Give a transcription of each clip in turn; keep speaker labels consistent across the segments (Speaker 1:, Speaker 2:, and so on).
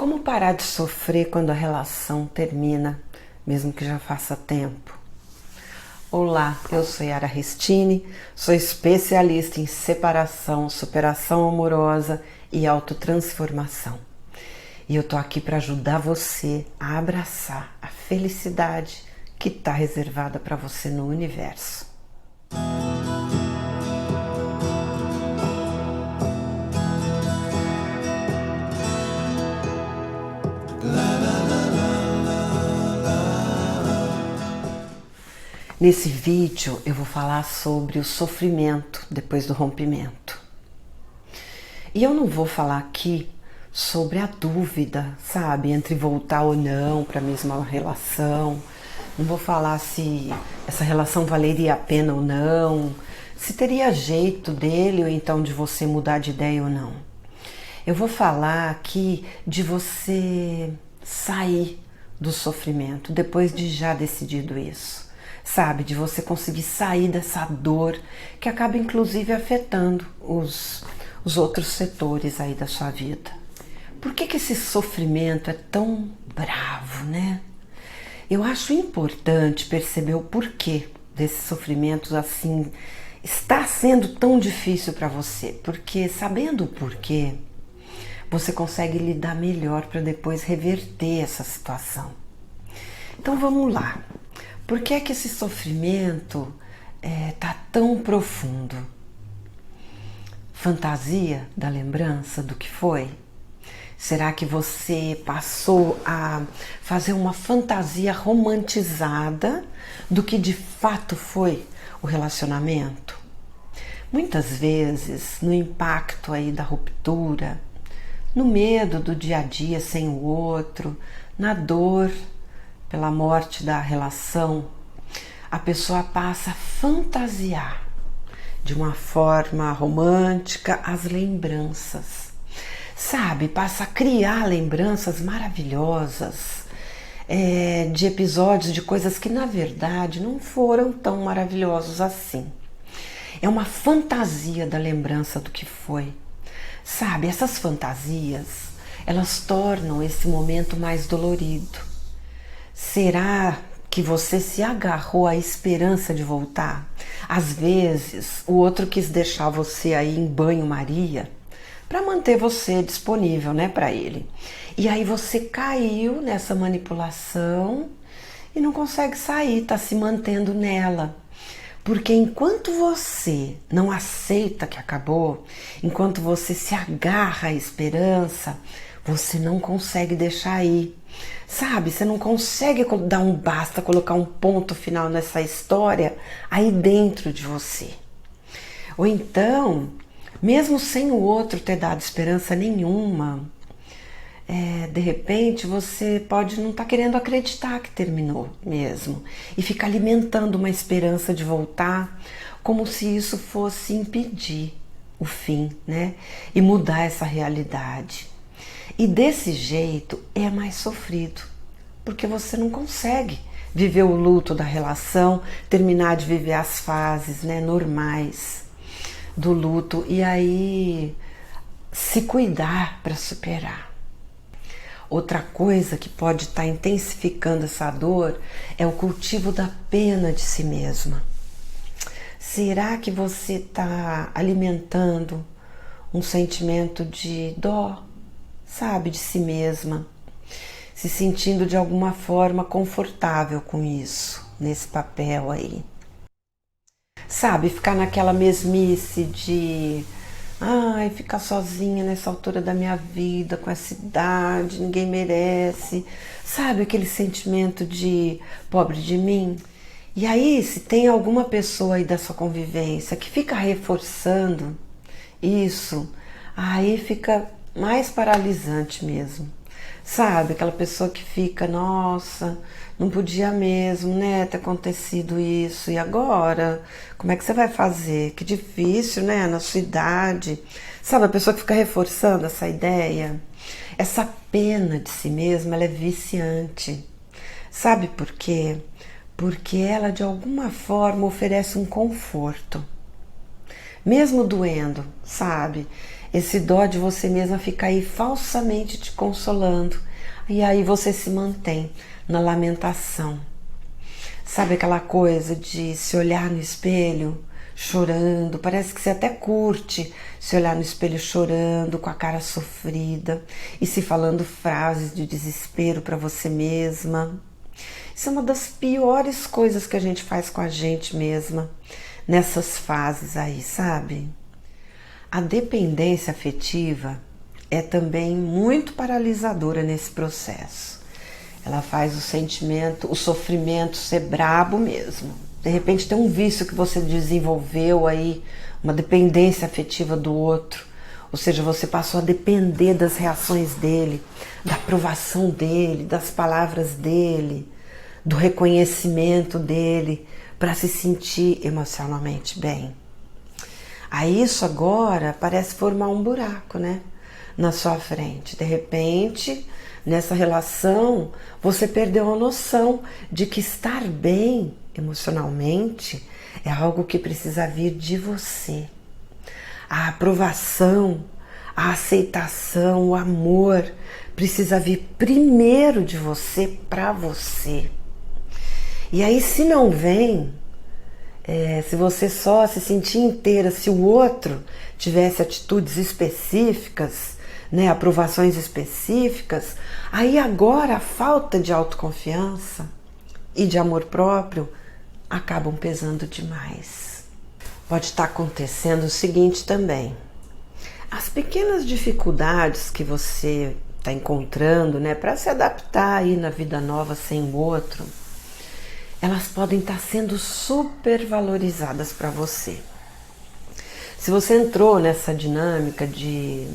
Speaker 1: Como parar de sofrer quando a relação termina, mesmo que já faça tempo? Olá, eu sou Yara Restini, sou especialista em separação, superação amorosa e autotransformação. E eu tô aqui para ajudar você a abraçar a felicidade que está reservada para você no universo. Nesse vídeo eu vou falar sobre o sofrimento depois do rompimento. E eu não vou falar aqui sobre a dúvida, sabe, entre voltar ou não para a mesma relação. Não vou falar se essa relação valeria a pena ou não, se teria jeito dele ou então de você mudar de ideia ou não. Eu vou falar aqui de você sair do sofrimento depois de já decidido isso. Sabe, de você conseguir sair dessa dor que acaba inclusive afetando os outros setores aí da sua vida. Por que esse sofrimento é tão bravo, né? Eu acho importante perceber o porquê desses sofrimentos assim está sendo tão difícil para você, porque sabendo o porquê, você consegue lidar melhor para depois reverter essa situação. Então vamos lá. Por que é que esse sofrimento tá tão profundo? Fantasia da lembrança do que foi? Será que você passou a fazer uma fantasia romantizada do que de fato foi o relacionamento? Muitas vezes, no impacto aí da ruptura, no medo do dia a dia sem o outro, na dor pela morte da relação, a pessoa passa a fantasiar de uma forma romântica as lembranças. Sabe, passa a criar lembranças maravilhosas de episódios, de coisas que na verdade não foram tão maravilhosos assim. É uma fantasia da lembrança do que foi. Sabe, essas fantasias, elas tornam esse momento mais dolorido. Será que você se agarrou à esperança de voltar? Às vezes, o outro quis deixar você aí em banho-maria para manter você disponível, né, para ele. E aí você caiu nessa manipulação e não consegue sair, tá se mantendo nela. Porque enquanto você não aceita que acabou, enquanto você se agarra à esperança, você não consegue deixar ir. Sabe, você não consegue dar um basta, colocar um ponto final nessa história aí dentro de você. Ou então, mesmo sem o outro ter dado esperança nenhuma, de repente você pode não estar querendo acreditar que terminou mesmo e fica alimentando uma esperança de voltar como se isso fosse impedir o fim, né? E mudar essa realidade. E desse jeito é mais sofrido, porque você não consegue viver o luto da relação, terminar de viver as fases, né, normais do luto e aí se cuidar para superar. Outra coisa que pode estar intensificando essa dor é o cultivo da pena de si mesma. Será que você está alimentando um sentimento de dó, sabe, de si mesma, se sentindo de alguma forma confortável com isso, nesse papel aí? Sabe, ficar naquela mesmice de ficar sozinha nessa altura da minha vida, com essa idade, ninguém merece. Sabe, aquele sentimento de pobre de mim? E aí, se tem alguma pessoa aí da sua convivência que fica reforçando isso, aí fica mais paralisante mesmo. Sabe, aquela pessoa que fica, nossa, não podia mesmo, né, ter acontecido isso, e agora? Como é que você vai fazer? Que difícil, né, na sua idade. Sabe, a pessoa que fica reforçando essa ideia, essa pena de si mesma, ela é viciante. Sabe por quê? Porque ela, de alguma forma, oferece um conforto. Mesmo doendo, sabe? Esse dó de você mesma fica aí falsamente te consolando. E aí você se mantém na lamentação. Sabe aquela coisa de se olhar no espelho chorando? Parece que você até curte se olhar no espelho chorando, com a cara sofrida e se falando frases de desespero para você mesma. Isso é uma das piores coisas que a gente faz com a gente mesma nessas fases aí, sabe? A dependência afetiva é também muito paralisadora nesse processo. Ela faz o sofrimento ser brabo mesmo. De repente tem um vício que você desenvolveu aí, uma dependência afetiva do outro. Ou seja, você passou a depender das reações dele, da aprovação dele, das palavras dele, do reconhecimento dele, para se sentir emocionalmente bem. Aí isso agora parece formar um buraco, né? Na sua frente. De repente, nessa relação, você perdeu a noção de que estar bem emocionalmente é algo que precisa vir de você. A aprovação, a aceitação, o amor precisa vir primeiro de você para você. E aí, se não vem, se você só se sentir inteira, se o outro tivesse atitudes específicas, né, aprovações específicas, aí agora a falta de autoconfiança e de amor próprio acabam pesando demais. Pode estar acontecendo o seguinte também: as pequenas dificuldades que você está encontrando, né, para se adaptar aí na vida nova sem o outro, elas podem estar sendo super valorizadas para você. Se você entrou nessa dinâmica de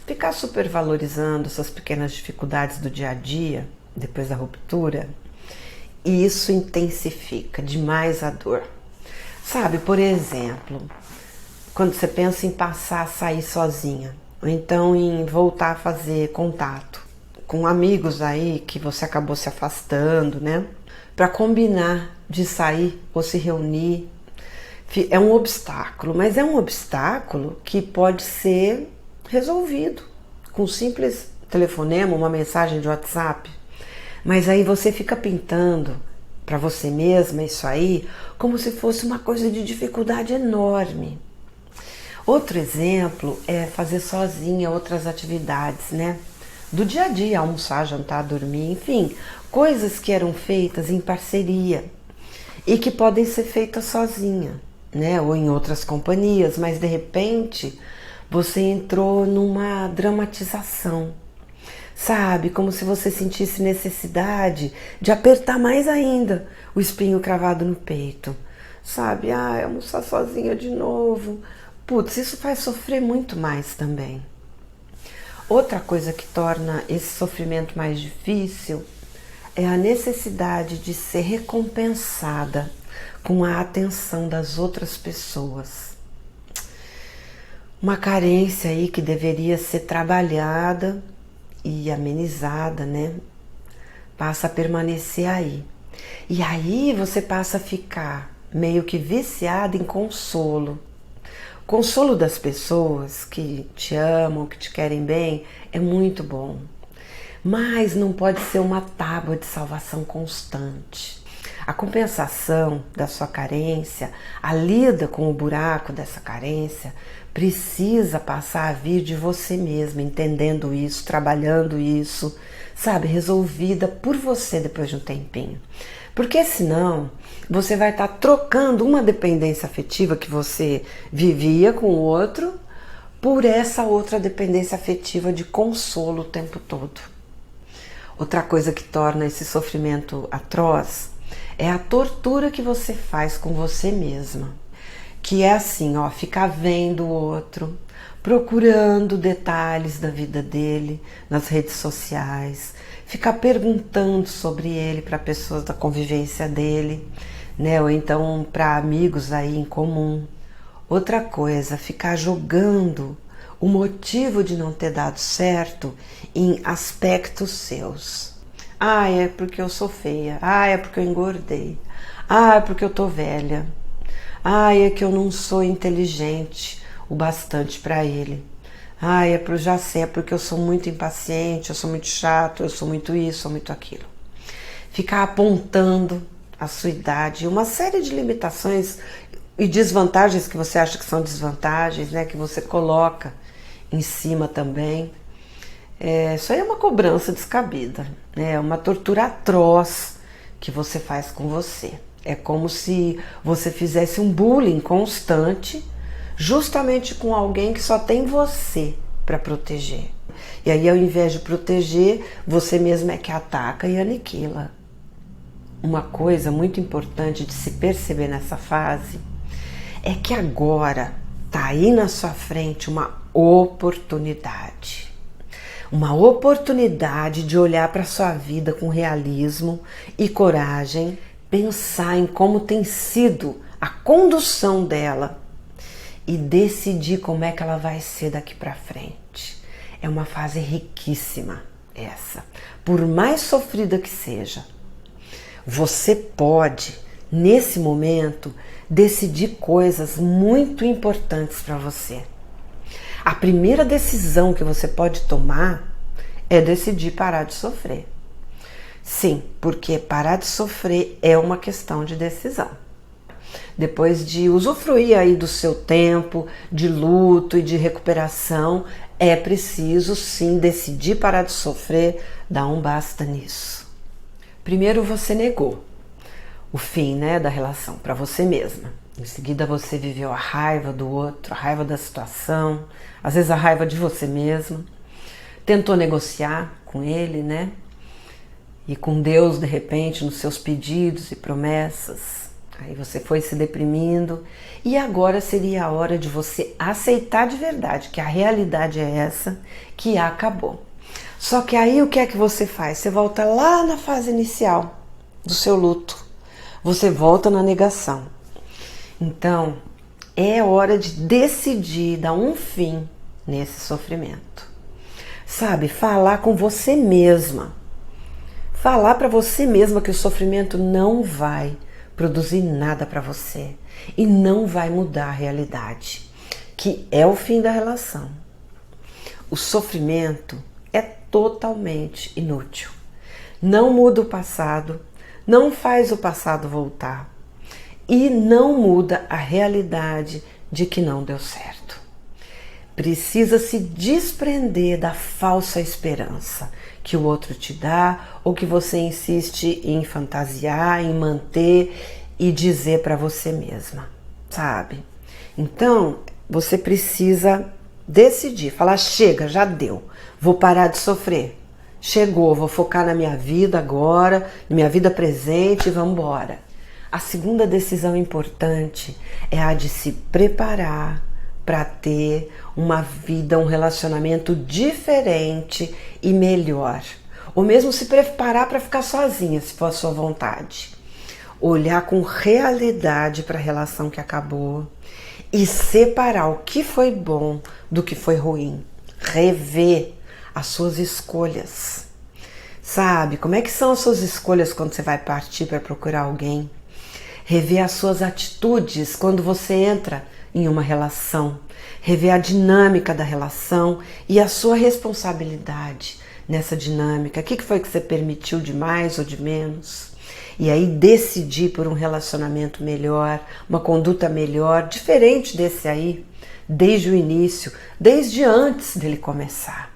Speaker 1: ficar super valorizando essas pequenas dificuldades do dia a dia, depois da ruptura, isso intensifica demais a dor. Sabe, por exemplo, quando você pensa em passar a sair sozinha, ou então em voltar a fazer contato com amigos aí que você acabou se afastando, né? Para combinar de sair ou se reunir, é um obstáculo, mas é um obstáculo que pode ser resolvido com um simples telefonema, uma mensagem de WhatsApp. Mas aí você fica pintando para você mesma isso aí como se fosse uma coisa de dificuldade enorme. Outro exemplo é fazer sozinha outras atividades, né? Do dia a dia, almoçar, jantar, dormir, enfim, coisas que eram feitas em parceria e que podem ser feitas sozinha, né? Ou em outras companhias, mas de repente você entrou numa dramatização, sabe? Como se você sentisse necessidade de apertar mais ainda o espinho cravado no peito, sabe? Almoçar sozinha de novo. Putz, isso faz sofrer muito mais também. Outra coisa que torna esse sofrimento mais difícil é a necessidade de ser recompensada com a atenção das outras pessoas. Uma carência aí que deveria ser trabalhada e amenizada, né? Passa a permanecer aí. E aí você passa a ficar meio que viciada em consolo. Consolo das pessoas que te amam, que te querem bem, é muito bom. Mas não pode ser uma tábua de salvação constante. A compensação da sua carência, a lida com o buraco dessa carência, precisa passar a vir de você mesma, entendendo isso, trabalhando isso, sabe, resolvida por você depois de um tempinho. Porque senão você vai estar trocando uma dependência afetiva que você vivia com o outro por essa outra dependência afetiva de consolo o tempo todo. Outra coisa que torna esse sofrimento atroz é a tortura que você faz com você mesma. Que é assim, ó, ficar vendo o outro, procurando detalhes da vida dele nas redes sociais, ficar perguntando sobre ele para pessoas da convivência dele, né? Ou então para amigos aí em comum. Outra coisa, ficar jogando o motivo de não ter dado certo em aspectos seus. É porque eu sou feia. É porque eu engordei. É porque eu tô velha. É que eu não sou inteligente o bastante para ele. Ai, já sei, é porque eu sou muito impaciente, eu sou muito chato, eu sou muito isso, sou muito aquilo. Ficar apontando a sua idade, uma série de limitações e desvantagens que você acha que são desvantagens, né? Que você coloca em cima também. Isso aí é uma cobrança descabida, né? É uma tortura atroz que você faz com você. É como se você fizesse um bullying constante justamente com alguém que só tem você para proteger. E aí, ao invés de proteger, você mesmo é que ataca e aniquila. Uma coisa muito importante de se perceber nessa fase é que agora está aí na sua frente uma oportunidade. Uma oportunidade de olhar para a sua vida com realismo e coragem, pensar em como tem sido a condução dela e decidir como é que ela vai ser daqui para frente. É uma fase riquíssima essa, por mais sofrida que seja. Você pode, nesse momento, decidir coisas muito importantes para você. A primeira decisão que você pode tomar é decidir parar de sofrer. Sim, porque parar de sofrer é uma questão de decisão. Depois de usufruir aí do seu tempo de luto e de recuperação, é preciso sim decidir parar de sofrer, dar um basta nisso. Primeiro você negou o fim, né, da relação para você mesma. Em seguida você viveu a raiva do outro, a raiva da situação, às vezes a raiva de você mesma. Tentou negociar com ele, né? E com Deus, de repente, nos seus pedidos e promessas. Aí você foi se deprimindo. E agora seria a hora de você aceitar de verdade que a realidade é essa, que acabou. Só que aí o que é que você faz? Você volta lá na fase inicial do seu luto. Você volta na negação. Então, é hora de decidir dar um fim nesse sofrimento. Sabe, falar com você mesma. Falar para você mesma que o sofrimento não vai produzir nada para você e não vai mudar a realidade, que é o fim da relação. O sofrimento é totalmente inútil. Não muda o passado, não faz o passado voltar e não muda a realidade de que não deu certo. Precisa se desprender da falsa esperança que o outro te dá ou que você insiste em fantasiar, em manter e dizer para você mesma, sabe? Então, você precisa decidir, falar, chega, já deu, vou parar de sofrer, chegou, vou focar na minha vida agora, na minha vida presente e vamos embora. A segunda decisão importante é a de se preparar para ter uma vida, um relacionamento diferente e melhor. Ou mesmo se preparar para ficar sozinha, se for a sua vontade. Olhar com realidade para a relação que acabou e separar o que foi bom do que foi ruim. Rever as suas escolhas. Sabe, como é que são as suas escolhas quando você vai partir para procurar alguém? Rever as suas atitudes quando você entra em uma relação. Rever a dinâmica da relação e a sua responsabilidade nessa dinâmica. O que foi que você permitiu de mais ou de menos? E aí decidir por um relacionamento melhor, uma conduta melhor, diferente desse aí, desde o início, desde antes dele começar.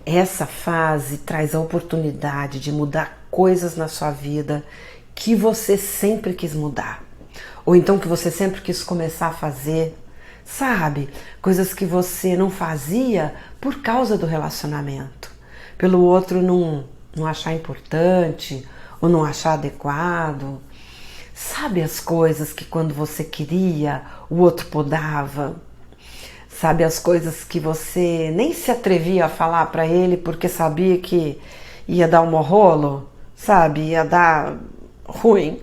Speaker 1: Essa fase traz a oportunidade de mudar coisas na sua vida que você sempre quis mudar. Ou então que você sempre quis começar a fazer, sabe? Coisas que você não fazia por causa do relacionamento. Pelo outro não achar importante ou não achar adequado. Sabe as coisas que quando você queria, o outro podava? Sabe as coisas que você nem se atrevia a falar para ele porque sabia que ia dar um rolo? Sabe? Ia dar ruim.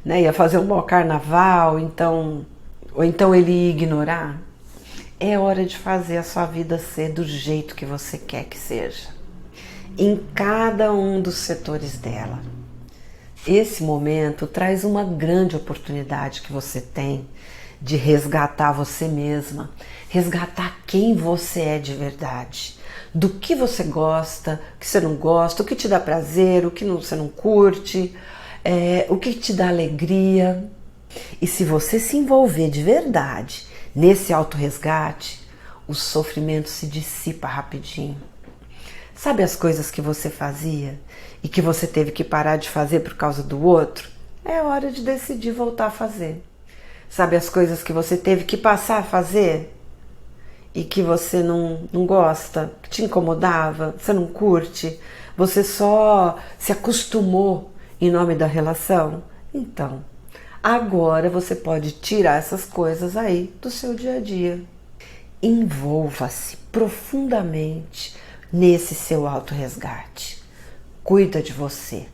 Speaker 1: Né, ia fazer um mau carnaval, ou então ele ia ignorar. É hora de fazer a sua vida ser do jeito que você quer que seja, em cada um dos setores dela. Esse momento traz uma grande oportunidade que você tem de resgatar você mesma, resgatar quem você é de verdade, do que você gosta, o que você não gosta, o que te dá prazer, o que você não curte, o que te dá alegria. E se você se envolver de verdade nesse autorresgate, o sofrimento se dissipa rapidinho. Sabe as coisas que você fazia e que você teve que parar de fazer por causa do outro? É hora de decidir voltar a fazer. Sabe as coisas que você teve que passar a fazer e que você não gosta, que te incomodava, você não curte, você só se acostumou em nome da relação? Então, agora você pode tirar essas coisas aí do seu dia a dia. Envolva-se profundamente nesse seu autorresgate. Cuida de você,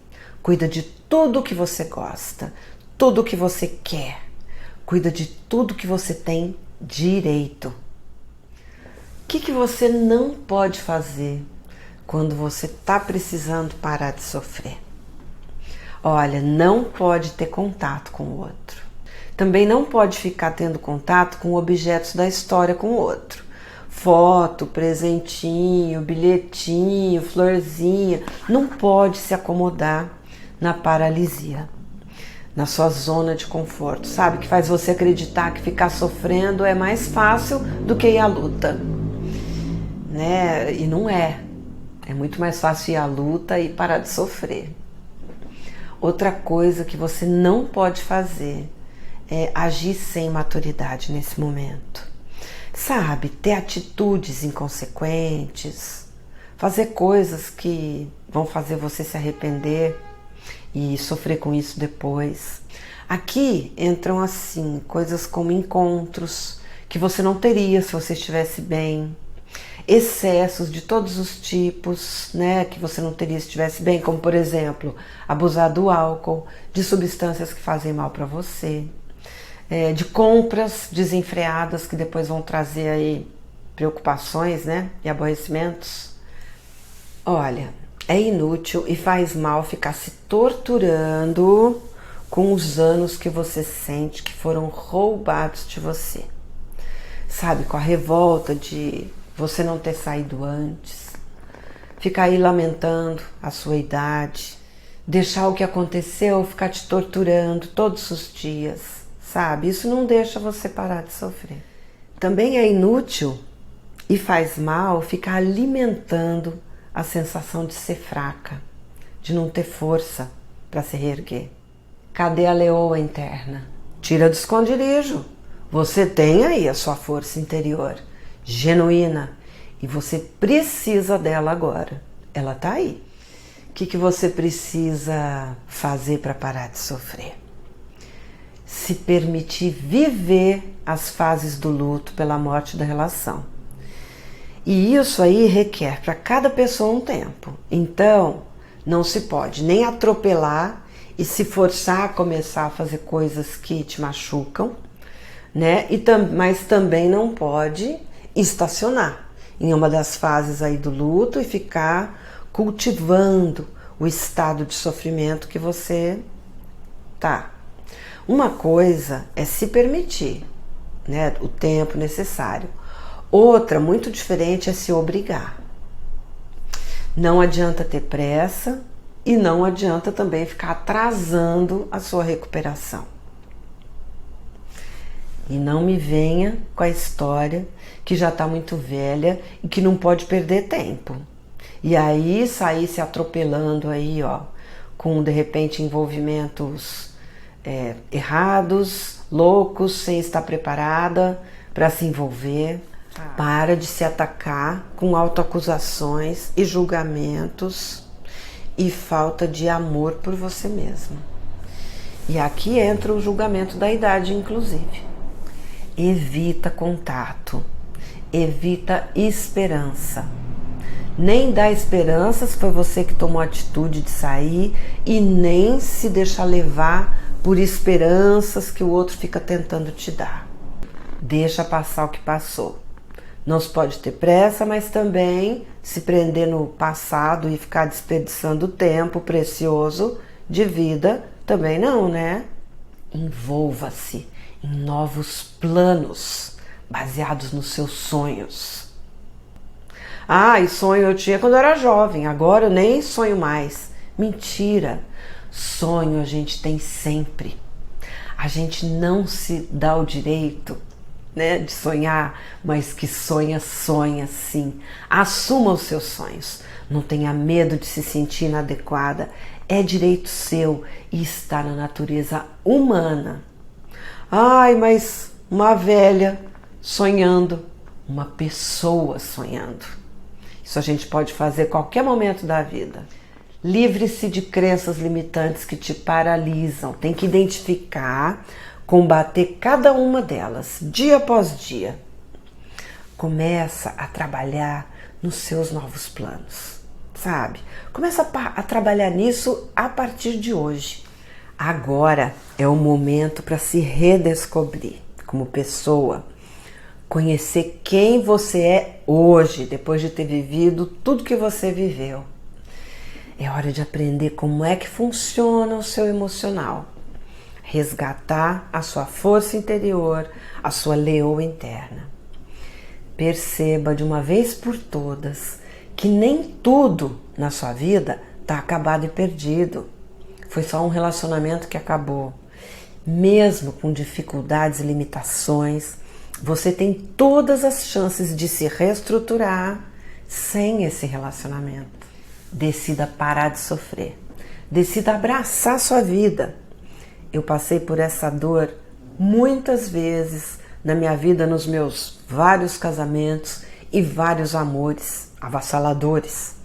Speaker 1: cuida de tudo que você gosta, tudo que você quer, cuida de tudo que você tem direito. O que você não pode fazer quando você está precisando parar de sofrer? Olha, não pode ter contato com o outro. Também não pode ficar tendo contato com objetos da história com o outro. Foto, presentinho, bilhetinho, florzinha. Não pode se acomodar na paralisia, na sua zona de conforto, sabe? Que faz você acreditar que ficar sofrendo é mais fácil do que ir à luta, né? E não é. É muito mais fácil ir à luta e parar de sofrer. Outra coisa que você não pode fazer é agir sem maturidade nesse momento. Sabe, ter atitudes inconsequentes, fazer coisas que vão fazer você se arrepender e sofrer com isso depois. Aqui entram assim, coisas como encontros que você não teria se você estivesse bem, excessos de todos os tipos, né, que você não teria se estivesse bem, como por exemplo, abusar do álcool, de substâncias que fazem mal para você, de compras desenfreadas que depois vão trazer aí preocupações, né, e aborrecimentos. Olha, é inútil e faz mal ficar se torturando com os anos que você sente que foram roubados de você. Sabe, com a revolta de você não ter saído antes, ficar aí lamentando a sua idade, deixar o que aconteceu ficar te torturando todos os dias, sabe? Isso não deixa você parar de sofrer. Também é inútil e faz mal ficar alimentando a sensação de ser fraca, de não ter força para se reerguer. Cadê a leoa interna? Tira do esconderijo. Você tem aí a sua força interior, genuína, e você precisa dela agora. Ela tá aí. O que você precisa fazer para parar de sofrer? Se permitir viver as fases do luto pela morte da relação. E isso aí requer para cada pessoa um tempo. Então, não se pode nem atropelar e se forçar a começar a fazer coisas que te machucam, né? Mas também não pode estacionar em uma das fases aí do luto e ficar cultivando o estado de sofrimento que você tá. Uma coisa é se permitir, né, o tempo necessário. Outra, muito diferente, é se obrigar. Não adianta ter pressa e não adianta também ficar atrasando a sua recuperação. E não me venha com a história que já está muito velha e que não pode perder tempo. E aí sair se atropelando aí, ó, com de repente envolvimentos errados, loucos, sem estar preparada para se envolver. Para de se atacar com autoacusações e julgamentos e falta de amor por você mesma. E aqui entra o julgamento da idade, inclusive. Evita contato, evita esperança. Nem dá esperança se foi você que tomou a atitude de sair e nem se deixar levar por esperanças que o outro fica tentando te dar. Deixa passar o que passou. Não se pode ter pressa, mas também se prender no passado e ficar desperdiçando tempo precioso de vida, também não, né? Envolva-se em novos planos baseados nos seus sonhos. Ah, e sonho eu tinha quando eu era jovem, agora eu nem sonho mais. Mentira! Sonho a gente tem sempre. A gente não se dá o direito, né, de sonhar, mas que sonha, sonha sim. Assuma os seus sonhos. Não tenha medo de se sentir inadequada. É direito seu e está na natureza humana. Ai, mas uma velha sonhando, uma pessoa sonhando. Isso a gente pode fazer a qualquer momento da vida. Livre-se de crenças limitantes que te paralisam. Tem que identificar, combater cada uma delas, dia após dia. Começa a trabalhar nos seus novos planos, sabe? Começa a trabalhar nisso a partir de hoje. Agora é o momento para se redescobrir como pessoa, conhecer quem você é hoje, depois de ter vivido tudo que você viveu. É hora de aprender como é que funciona o seu emocional, resgatar a sua força interior, a sua leoa interna. Perceba de uma vez por todas que nem tudo na sua vida está acabado e perdido. Foi só um relacionamento que acabou. Mesmo com dificuldades e limitações, você tem todas as chances de se reestruturar sem esse relacionamento. Decida parar de sofrer. Decida abraçar sua vida. Eu passei por essa dor muitas vezes na minha vida, nos meus vários casamentos e vários amores avassaladores.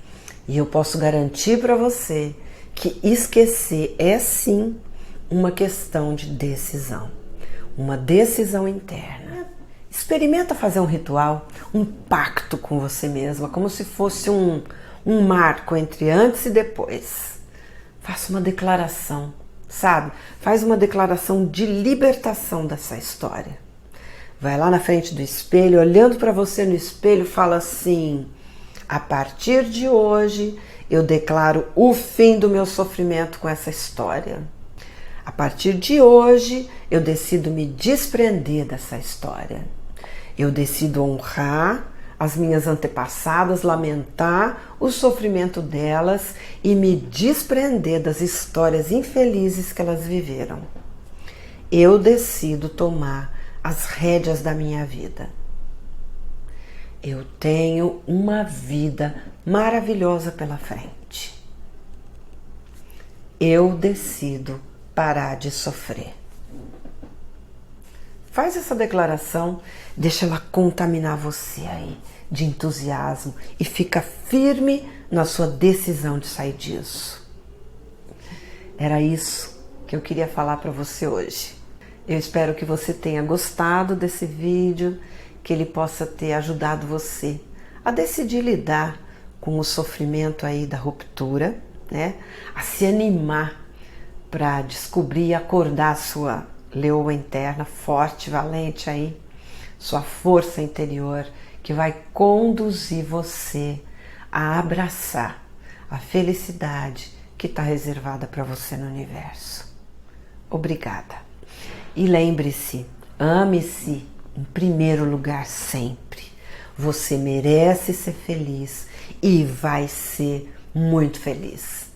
Speaker 1: E eu posso garantir para você que esquecer é sim uma questão de decisão. Uma decisão interna. Experimenta fazer um ritual, um pacto com você mesma, como se fosse um marco entre antes e depois. Faça uma declaração, sabe? Faz uma declaração de libertação dessa história. Vai lá na frente do espelho, olhando para você no espelho, fala assim: a partir de hoje eu declaro o fim do meu sofrimento com essa história. A partir de hoje eu decido me desprender dessa história. Eu decido honrar as minhas antepassadas, lamentar o sofrimento delas e me desprender das histórias infelizes que elas viveram. Eu decido tomar as rédeas da minha vida. Eu tenho uma vida maravilhosa pela frente. Eu decido parar de sofrer. Faz essa declaração, deixa ela contaminar você aí de entusiasmo e fica firme na sua decisão de sair disso. Era isso que eu queria falar para você hoje. Eu espero que você tenha gostado desse vídeo, que ele possa ter ajudado você a decidir lidar com o sofrimento aí da ruptura, né? A se animar para descobrir e acordar a sua leoa interna forte, valente aí, sua força interior que vai conduzir você a abraçar a felicidade que está reservada para você no universo. Obrigada. E lembre-se, ame-se em primeiro lugar sempre. Você merece ser feliz e vai ser muito feliz.